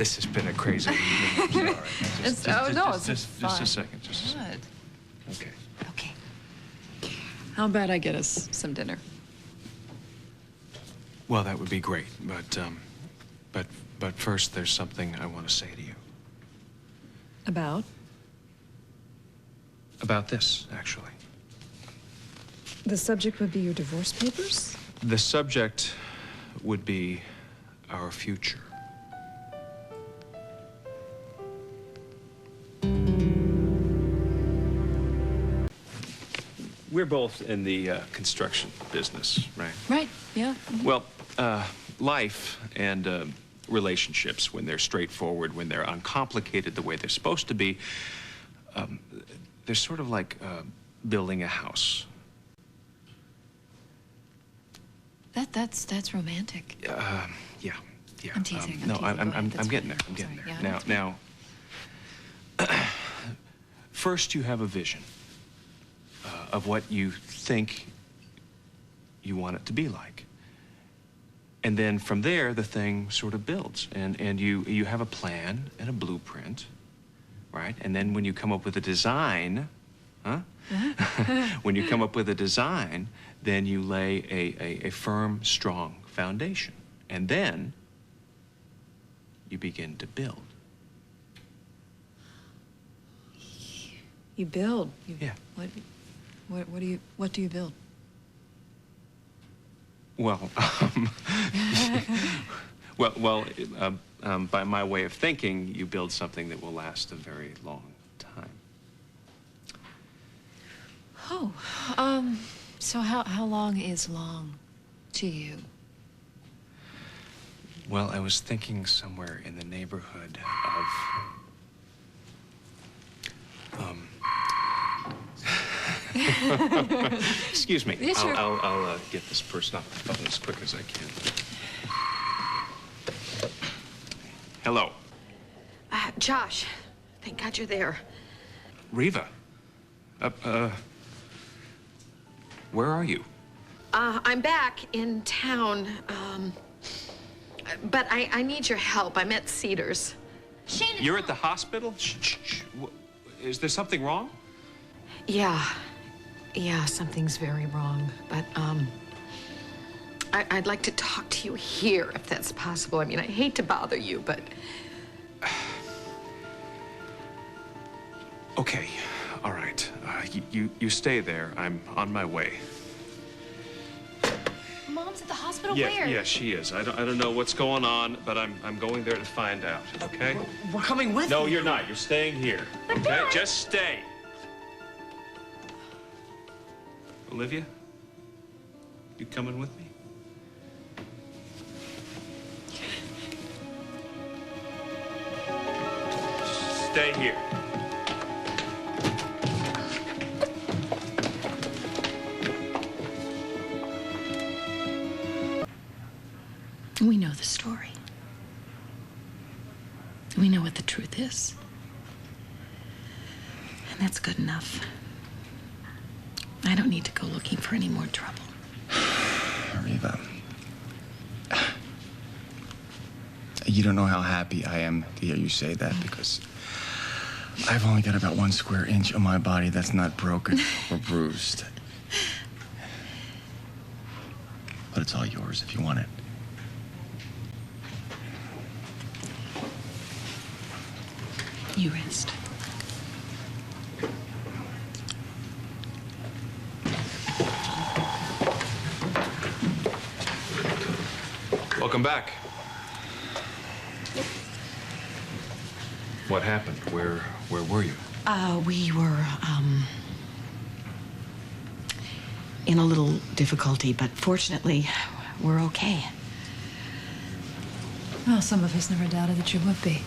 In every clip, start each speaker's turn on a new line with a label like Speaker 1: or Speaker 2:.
Speaker 1: This has been a crazy evening. I'm sorry.
Speaker 2: Just
Speaker 1: a second. Just a second. Okay.
Speaker 2: Okay. How about I get us some dinner?
Speaker 1: Well, that would be great, but first, there's something I want to say to you.
Speaker 2: About?
Speaker 1: About this, actually.
Speaker 2: The subject would be your divorce papers?
Speaker 1: The subject would be our future. We're both in the construction business, right?
Speaker 2: Right, yeah.
Speaker 1: Well, life and relationships, when they're straightforward, when they're uncomplicated the way they're supposed to be, they're sort of like building a house.
Speaker 2: That's romantic.
Speaker 1: Yeah.
Speaker 2: I'm teasing.
Speaker 1: No,
Speaker 2: I'm
Speaker 1: I'm getting there. I'm getting there. Now, first you have a vision of what you think you want it to be like. And then from there, the thing sort of builds. And you have a plan and a blueprint, right? And then when you come up with a design, when you come up with a design, then you lay a firm, strong foundation. And then you begin to build.
Speaker 2: You build.
Speaker 1: Yeah.
Speaker 2: What do you build?
Speaker 1: Well, by my way of thinking, you build something that will last a very long time.
Speaker 2: Oh, so how long is long to you?
Speaker 1: Well, I was thinking somewhere in the neighborhood of, excuse me.
Speaker 2: Yeah, sure.
Speaker 1: I'll get this person off the phone as quick as I can. Hello.
Speaker 3: Josh, thank God you're there.
Speaker 1: Reva. Where are you?
Speaker 3: I'm back in town, but I need your help. I'm at Cedars.
Speaker 4: Shayne,
Speaker 1: You're at the hospital? Shh. Is there something wrong?
Speaker 3: Yeah, something's very wrong, but, I'd like to talk to you here, if that's possible. I mean, I hate to bother you, but...
Speaker 1: Okay, all right. You stay there. I'm on my way.
Speaker 4: Mom's at the hospital.
Speaker 1: Yeah,
Speaker 4: Where?
Speaker 1: yeah, she is. I don't know what's going on, but I'm going there to find out, okay?
Speaker 5: We're coming with you.
Speaker 1: No, you're not. You're staying here,
Speaker 4: But
Speaker 1: okay?
Speaker 4: Dad-
Speaker 1: Just stay. Olivia? You coming with me? Stay here.
Speaker 2: We know the story. We know what the truth is. And that's good enough. I don't need to go looking for any more trouble.
Speaker 5: Reva, you don't know how happy I am to hear you say that, because I've only got about 1 square inch of my body that's not broken or bruised. But it's all yours if you want it.
Speaker 2: You rest.
Speaker 1: Welcome back. What happened? Where were you?
Speaker 3: We were, in a little difficulty, but fortunately, we're okay.
Speaker 2: Well, some of us never doubted that you would be.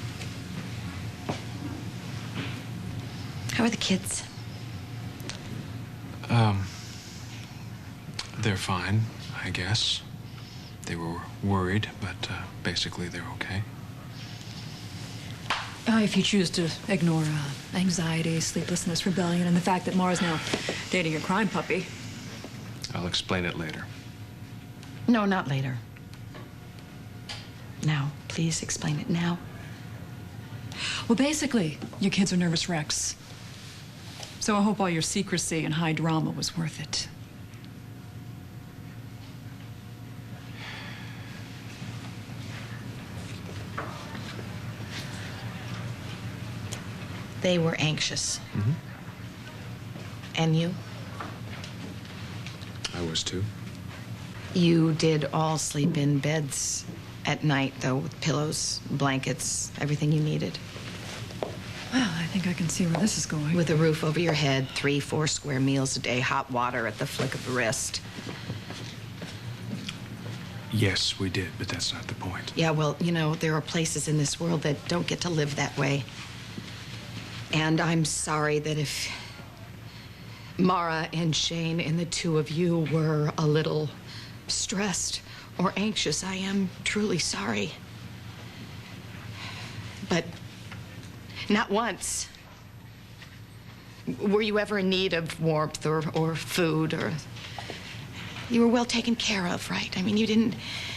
Speaker 3: How are the kids?
Speaker 1: They're fine, I guess. They were worried, but basically they're okay.
Speaker 2: If you choose to ignore anxiety, sleeplessness, rebellion, and the fact that Marah's now dating a crime puppy.
Speaker 1: I'll explain it later.
Speaker 3: No, not later. Now, please explain it now.
Speaker 2: Well, basically, you kids are nervous wrecks. So I hope all your secrecy and high drama was worth it.
Speaker 3: They were anxious.
Speaker 1: Mm-hmm.
Speaker 3: And you?
Speaker 1: I was too.
Speaker 3: You did all sleep in beds at night, though, with pillows, blankets, everything you needed.
Speaker 2: Well, I think I can see where this is going.
Speaker 3: With a roof over your head, 3-4 square meals a day, hot water at the flick of the wrist.
Speaker 1: Yes, we did, but that's not the point.
Speaker 3: Yeah, well, you know, there are places in this world that don't get to live that way. And I'm sorry that if Marah and Shayne and the two of you were a little stressed or anxious, I am truly sorry. But not once were you ever in need of warmth or food, or you were well taken care of, right? I mean, you didn't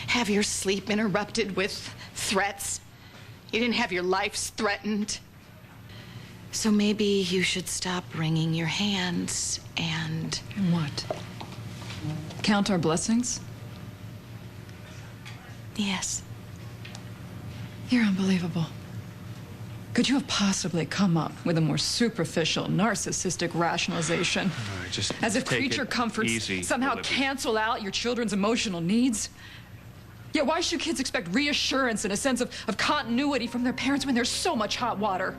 Speaker 3: have your sleep interrupted with threats. You didn't have your lives threatened. So maybe you should stop wringing your hands and...
Speaker 2: And what? Count our blessings?
Speaker 3: Yes.
Speaker 2: You're unbelievable. Could you have possibly come up with a more superficial, narcissistic rationalization?
Speaker 1: All right, just
Speaker 2: As if
Speaker 1: take
Speaker 2: creature
Speaker 1: it
Speaker 2: comforts
Speaker 1: easy,
Speaker 2: somehow
Speaker 1: Olivia.
Speaker 2: cancel out your children's emotional needs? Yeah, why should kids expect reassurance and a sense of continuity from their parents when there's so much hot water?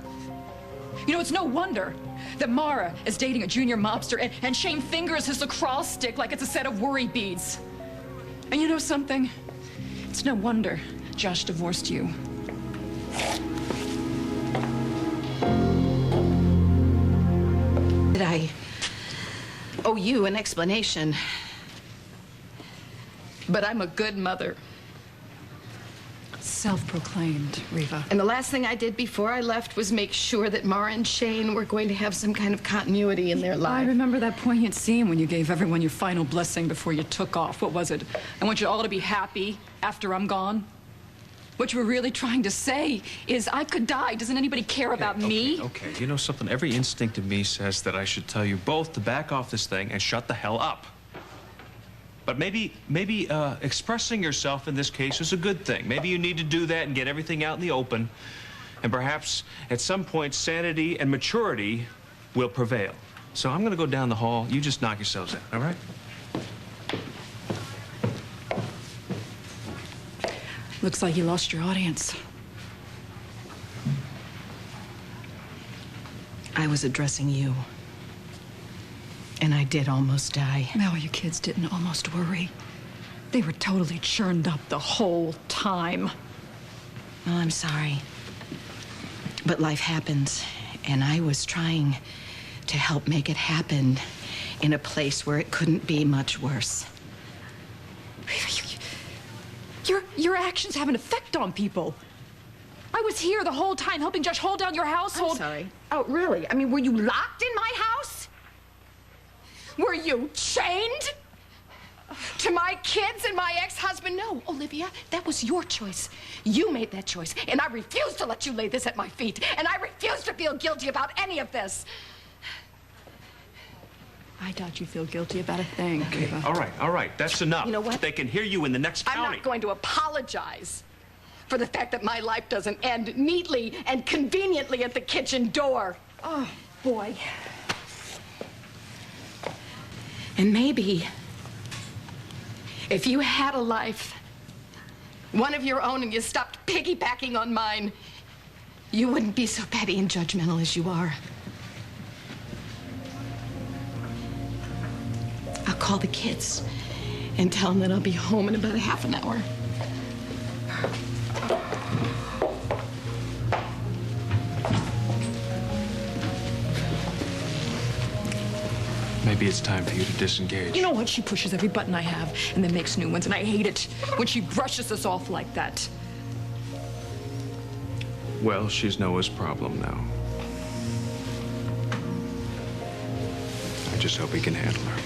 Speaker 2: You know, it's no wonder that Marah is dating a junior mobster and Shayne fingers his lacrosse stick like it's a set of worry beads. And you know something? It's no wonder Josh divorced you.
Speaker 3: Did I owe you an explanation? But I'm a good mother.
Speaker 2: Self-proclaimed, Reva.
Speaker 3: And the last thing I did before I left was make sure that Marah and Shayne were going to have some kind of continuity in their
Speaker 2: I
Speaker 3: life.
Speaker 2: remember that poignant scene when you gave everyone your final blessing before you took off. What was it? I want you all to be happy after I'm gone. What you were really trying to say is I could die. Doesn't anybody care about me?
Speaker 1: Okay, you know something? Every instinct of me says that I should tell you both to back off this thing and shut the hell up. But maybe expressing yourself in this case is a good thing. Maybe you need to do that and get everything out in the open. And perhaps at some point, sanity and maturity will prevail. So I'm going to go down the hall. You just knock yourselves out, all right?
Speaker 2: Looks like you lost your audience.
Speaker 3: I was addressing you. And I did almost die.
Speaker 2: No, you kids didn't almost worry. They were totally churned up the whole time.
Speaker 3: Well, I'm sorry. But life happens, and I was trying to help make it happen in a place where it couldn't be much worse.
Speaker 2: Your actions have an effect on people. I was here the whole time helping Josh hold down your household.
Speaker 3: I'm sorry. Oh, really? I mean, were you locked in my house? Were you chained to my kids and my ex-husband? No, Olivia, that was your choice. You made that choice, and I refuse to let you lay this at my feet, and I refuse to feel guilty about any of this.
Speaker 2: I doubt you feel guilty about a thing, Reva.
Speaker 1: All right, that's enough.
Speaker 3: You know what?
Speaker 1: They can hear you in the next county.
Speaker 3: I'm not going to apologize for the fact that my life doesn't end neatly and conveniently at the kitchen door.
Speaker 2: Oh, boy.
Speaker 3: And maybe if you had a life, one of your own, and you stopped piggybacking on mine, you wouldn't be so petty and judgmental as you are. I'll call the kids and tell them that I'll be home in about a half an hour.
Speaker 1: Maybe it's time for you to disengage.
Speaker 2: You know what? She pushes every button I have and then makes new ones, and I hate it when she brushes us off like that.
Speaker 1: Well, she's Noah's problem now. I just hope he can handle her.